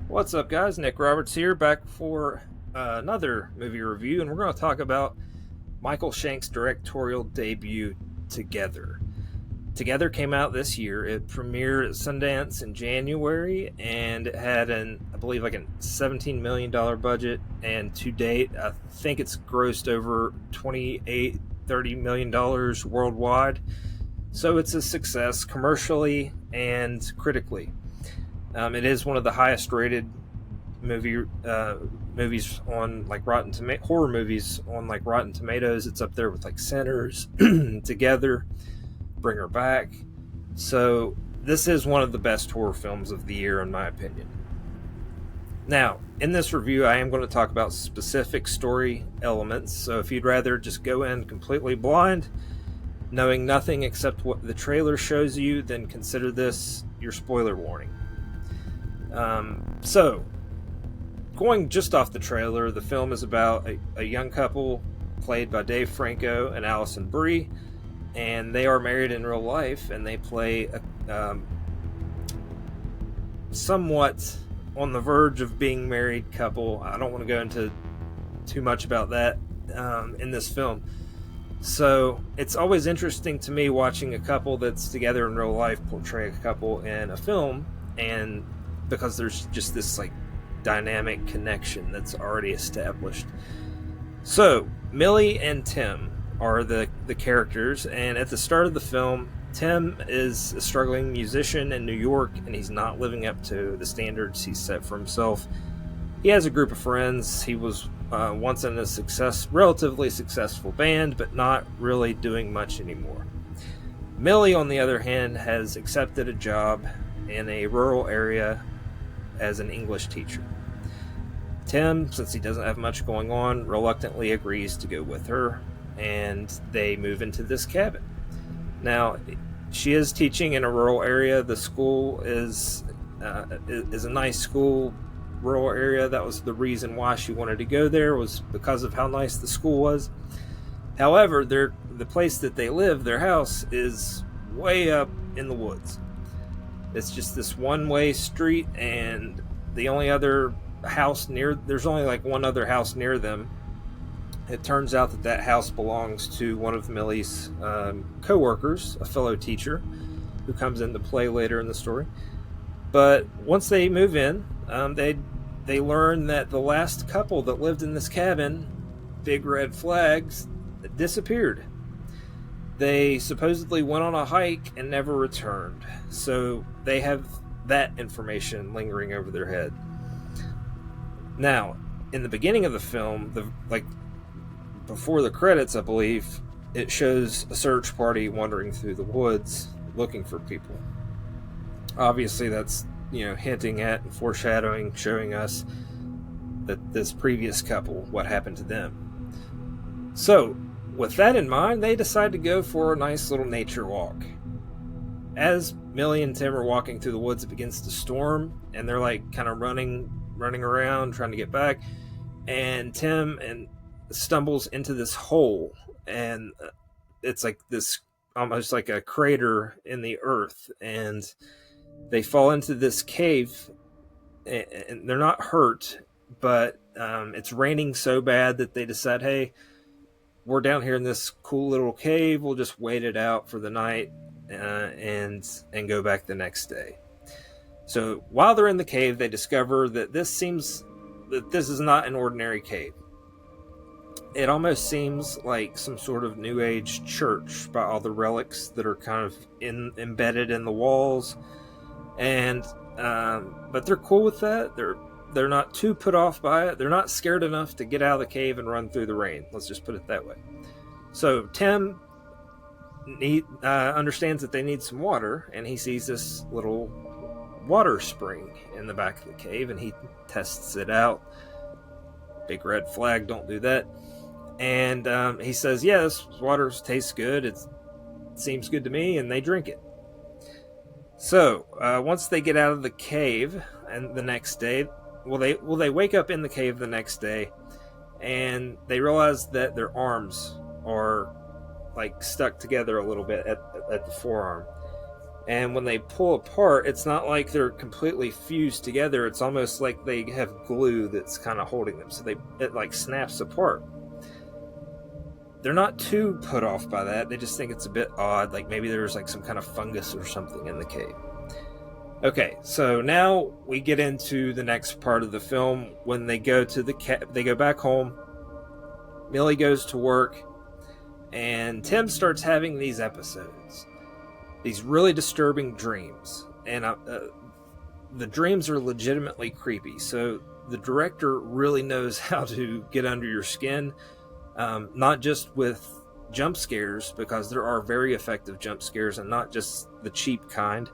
What's up, guys? Nick Roberts here, back for another movie review, and we're going to talk about Michael Shanks' directorial debut, Together. Together came out this year. It premiered at Sundance in January, and it had I believe, like a $17 million budget, and to date, I think it's grossed over $30 million worldwide. So it's a success commercially and critically. It is one of the highest rated movies on like horror movies on like Rotten Tomatoes. It's up there with like Sinners, Together, Bring Her Back. So this is one of the best horror films of the year, in my opinion. Now, in this review, I am going to talk about specific story elements. So if you'd rather just go in completely blind, knowing nothing except what the trailer shows you, then consider this your spoiler warning. So, going just off the trailer, the film is about a young couple played by Franco and Alison Brie, and they are married in real life, and they play a somewhat on the verge of being married couple. I don't want to go into too much about that in this film. So it's always interesting to me watching a couple that's together in real life portray a couple in a film, and because there's just this like dynamic connection that's already established. So Millie and Tim are the characters, and at the start of the film, Tim is a struggling musician in New York, and he's not living up to the standards he's set for himself. He has a group of friends. He was once in a relatively successful band, but not really doing much anymore. Millie, on the other hand, has accepted a job in a rural area as an English teacher. Tim, since he doesn't have much going on, reluctantly agrees to go with her, and they move into this cabin. Now, she is teaching in a rural area. The school is a nice school, rural area. That was the reason why she wanted to go there, was because of how nice the school was. However, the place that they live, their house, is way up in the woods. It's just this one-way street, and the only other house there's only like one other house near them. It turns out that house belongs to one of Millie's co-workers, a fellow teacher, who comes into play later in the story. But once they move in, they learn that the last couple that lived in this cabin, big red flags, disappeared. They supposedly went on a hike and never returned. So they have that information lingering over their head. Now, in the beginning of the film, before the credits, I believe, it shows a search party wandering through the woods looking for people. Obviously, that's, hinting at and foreshadowing, showing us that this previous couple, what happened to them. So, with that in mind, they decide to go for a nice little nature walk. As Millie and Tim are walking through the woods, it begins to storm, and they're like kind of running around trying to get back, and Tim stumbles into this hole, and it's like this almost like a crater in the earth, and they fall into this cave, and they're not hurt, but it's raining so bad that they decide, hey, we're down here in this cool little cave, we'll just wait it out for the night and go back the next day. So while they're in the cave, they discover that this is not an ordinary cave. It almost seems like some sort of New Age church by all the relics that are kind of embedded in the walls, and but they're cool with that. They're not too put off by it. They're not scared enough to get out of the cave and run through the rain. Let's just put it that way. So Tim understands that they need some water, and he sees this little water spring in the back of the cave, and he tests it out. Big red flag, don't do that. And he says, yeah, this water tastes good. It seems good to me, and they drink it. So once they get out of the cave, and the next day, they wake up in the cave the next day, and they realize that their arms are like stuck together a little bit at the forearm. And when they pull apart, it's not like they're completely fused together. It's almost like they have glue that's kind of holding them. So it like snaps apart. They're not too put off by that. They just think it's a bit odd. Like maybe there's like some kind of fungus or something in the cave. Okay, so now we get into the next part of the film when they go to they go back home. Millie goes to work, and Tim starts having these episodes, these really disturbing dreams, and the dreams are legitimately creepy. So the director really knows how to get under your skin, not just with jump scares, because there are very effective jump scares and not just the cheap kind.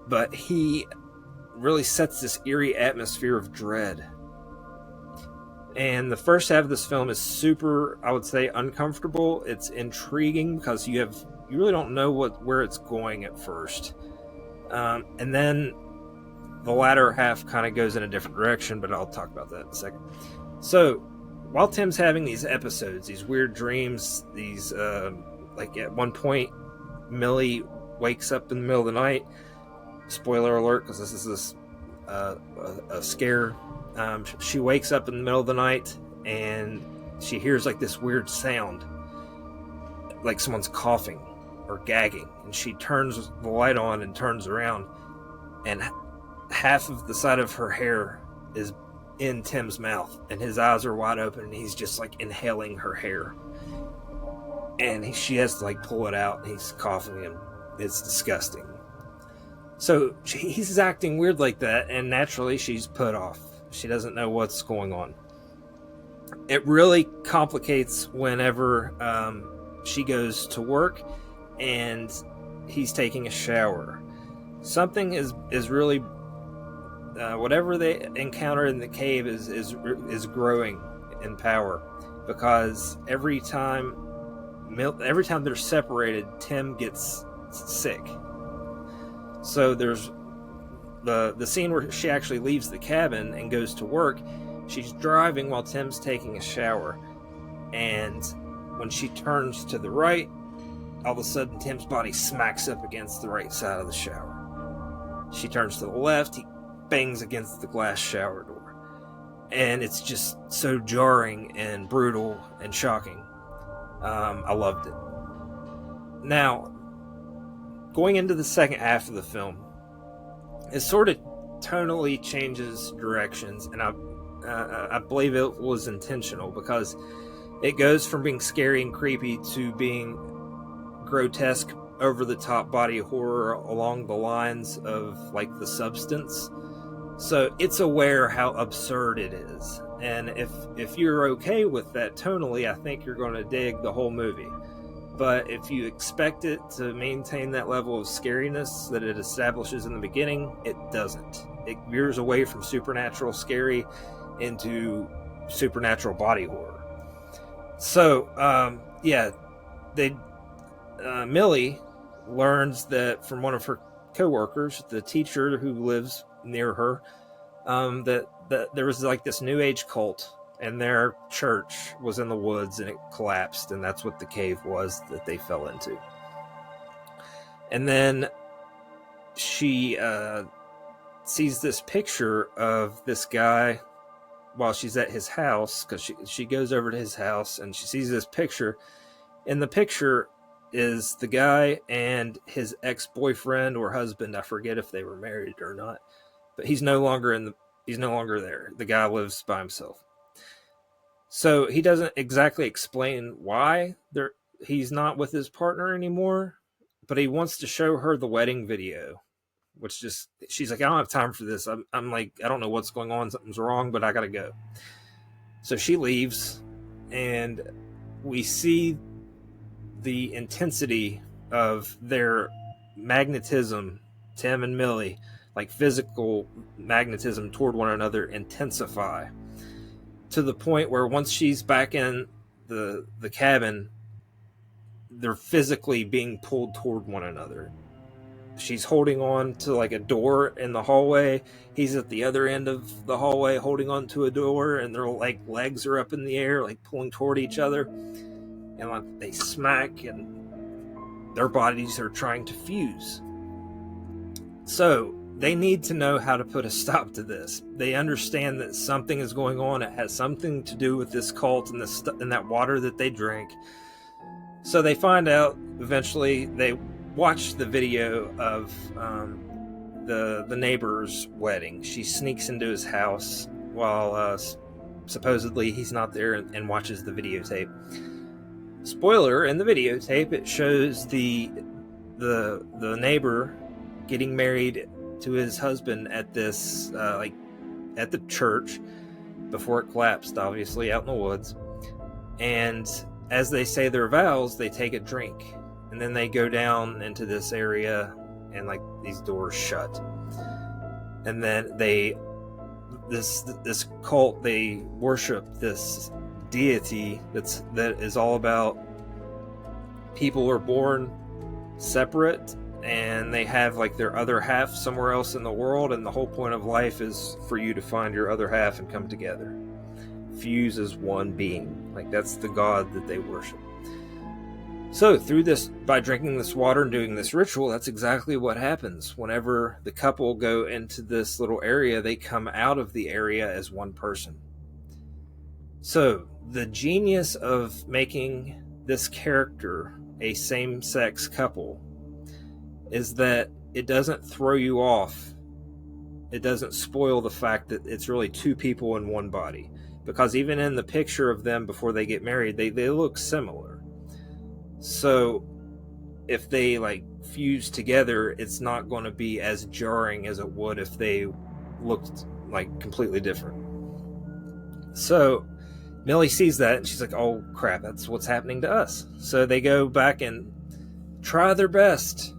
But he really sets this eerie atmosphere of dread. And the first half of this film is super, I would say, uncomfortable. It's intriguing because you really don't know where it's going at first. And then the latter half kind of goes in a different direction, but I'll talk about that in a second. So while Tim's having these episodes, these weird dreams, these, like at one point, Millie wakes up in the middle of the night. Spoiler alert, because this is a scare. She wakes up in the middle of the night and she hears like this weird sound, like someone's coughing or gagging, and she turns the light on and turns around, and half of the side of her hair is in Tim's mouth, and his eyes are wide open, and he's just like inhaling her hair, and she has to like pull it out, and he's coughing, and it's disgusting. So he's acting weird like that, and naturally she's put off. She doesn't know what's going on. It really complicates whenever she goes to work and he's taking a shower. Something is really whatever they encounter in the cave is growing in power, because every time they're separated, Tim gets sick. So there's the scene where she actually leaves the cabin and goes to work. She's driving while Tim's taking a shower, and when she turns to the right, all of a sudden Tim's body smacks up against the right side of the shower. She turns to the left, he bangs against the glass shower door, and it's just so jarring and brutal and shocking. I loved it. Now, going into the second half of the film, it sort of tonally changes directions, and I believe it was intentional, because it goes from being scary and creepy to being grotesque, over-the-top body horror along the lines of like The Substance. So it's aware how absurd it is, and if you're okay with that tonally, I think you're going to dig the whole movie. But if you expect it to maintain that level of scariness that it establishes in the beginning, it doesn't. It veers away from supernatural scary into supernatural body horror. So, Millie learns that from one of her co-workers, the teacher who lives near her, that there was like this New Age cult, and their church was in the woods and it collapsed, and that's what the cave was that they fell into. And then she sees this picture of this guy while she's at his house, because she goes over to his house and she sees this picture. And the picture is the guy and his ex-boyfriend or husband. I forget if they were married or not, but he's no longer there. The guy lives by himself. So he doesn't exactly explain why he's not with his partner anymore, but he wants to show her the wedding video, which just, she's like, I don't have time for this. I'm like, I don't know what's going on. Something's wrong, but I got to go. So she leaves, and we see the intensity of their magnetism, Tim and Millie, like physical magnetism toward one another, intensify to the point where once she's back in the cabin, they're physically being pulled toward one another. She's holding on to like a door in the hallway. He's at the other end of the hallway holding on to a door, and their like legs are up in the air, like pulling toward each other, and like they smack, and their bodies are trying to fuse. So they need to know how to put a stop to this. They understand that something is going on. It has something to do with this cult and that water that they drink. So they find out eventually. They watch the video of the neighbor's wedding. She sneaks into his house while supposedly he's not there, and watches the videotape. Spoiler: in the videotape, it shows the neighbor getting married to his husband at this at the church before it collapsed, obviously out in the woods. And as they say their vows, they take a drink, and then they go down into this area, and like these doors shut. And then this cult, they worship this deity that is all about people are born separate, and they have like their other half somewhere else in the world, and the whole point of life is for you to find your other half and come together, fuse as one being. Like, that's the god that they worship. So through this, by drinking this water and doing this ritual, that's exactly what happens. Whenever the couple go into this little area, they come out of the area as one person. So the genius of making this character a same-sex couple is that it doesn't throw you off. It doesn't spoil the fact that it's really two people in one body. Because even in the picture of them before they get married, they look similar. So if they like fuse together, it's not going to be as jarring as it would if they looked like completely different. So Millie sees that, and she's like, oh crap, that's what's happening to us. So they go back and try their best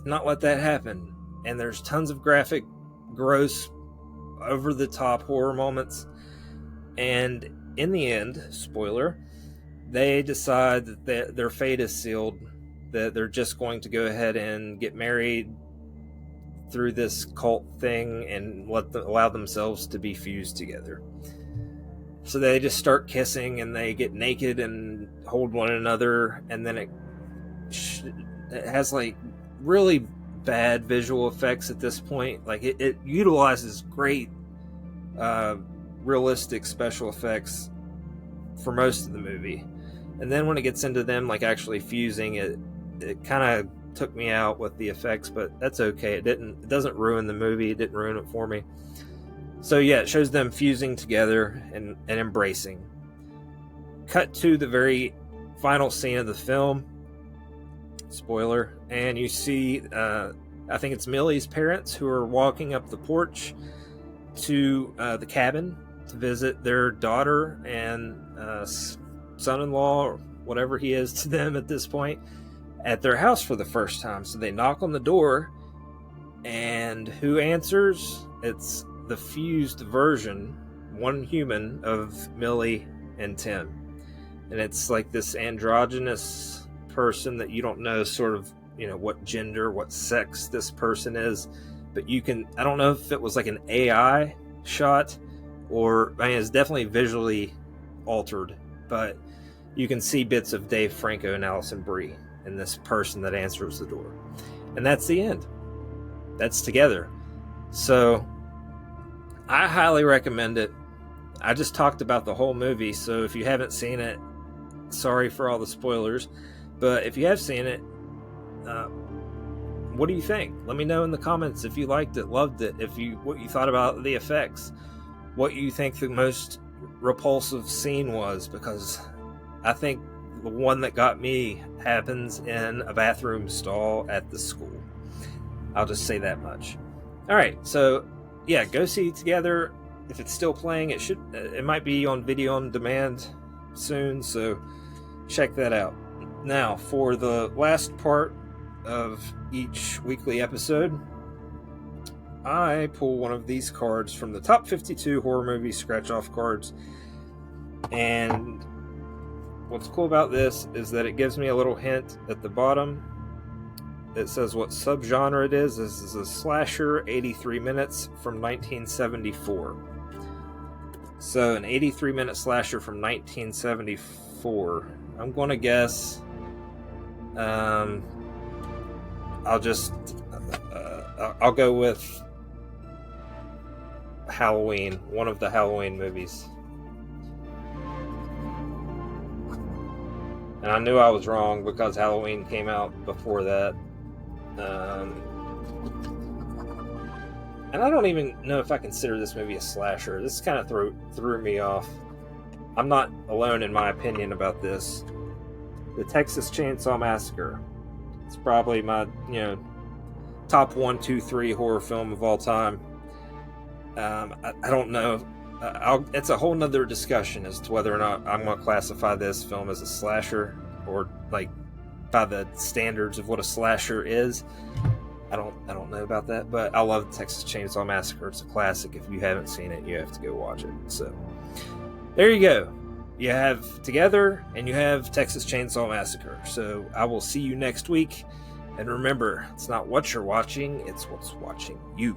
not let that happen. And there's tons of graphic, gross, over the top horror moments. And in the end, spoiler, they decide that their fate is sealed, that they're just going to go ahead and get married through this cult thing and allow themselves to be fused together. So they just start kissing, and they get naked and hold one another, and then it has like really bad visual effects at this point. Like it utilizes great realistic special effects for most of the movie, and then when it gets into them like actually fusing, it kind of took me out with the effects, but that's okay. It doesn't ruin the movie. It didn't ruin it for me. So yeah, it shows them fusing together and embracing. Cut to the very final scene of the film. Spoiler. And you see, I think it's Millie's parents who are walking up the porch to the cabin to visit their daughter and son-in-law, or whatever he is to them at this point, at their house for the first time. So they knock on the door, and who answers? It's the fused version, one human, of Millie and Tim. And it's like this androgynous person that you don't know sort of, what gender, what sex this person is. But I don't know if it was like an AI shot, or, it's definitely visually altered, but you can see bits of Dave Franco and Alison Brie in this person that answers the door. And that's the end. That's together. So I highly recommend it. I just talked about the whole movie, so if you haven't seen it, sorry for all the spoilers. But if you have seen it, what do you think? Let me know in the comments if you liked it, loved it, what you thought about the effects, what you think the most repulsive scene was, because I think the one that got me happens in a bathroom stall at the school. I'll just say that much. All right, so yeah, go see Together. If it's still playing, it might be on video on demand soon, so check that out. Now, for the last part of each weekly episode, I pull one of these cards from the top 52 horror movie scratch-off cards. And what's cool about this is that it gives me a little hint at the bottom. It says what subgenre it is. This is a slasher, 83 minutes from 1974. So an 83-minute slasher from 1974. I'm going to guess I'll go with Halloween, one of the Halloween movies. And I knew I was wrong because Halloween came out before that. And I don't even know if I consider this movie a slasher. This kind of threw me off. I'm not alone in my opinion about this. The Texas Chainsaw Massacre. It's probably my, top 1, 2, 3 horror film of all time. I don't know. It's a whole nother discussion as to whether or not I'm going to classify this film as a slasher or like by the standards of what a slasher is. I don't know about that, but I love Texas Chainsaw Massacre. It's a classic. If you haven't seen it, you have to go watch it. So there you go. You have Together and you have Texas Chainsaw Massacre. So I will see you next week. And remember, it's not what you're watching, it's what's watching you.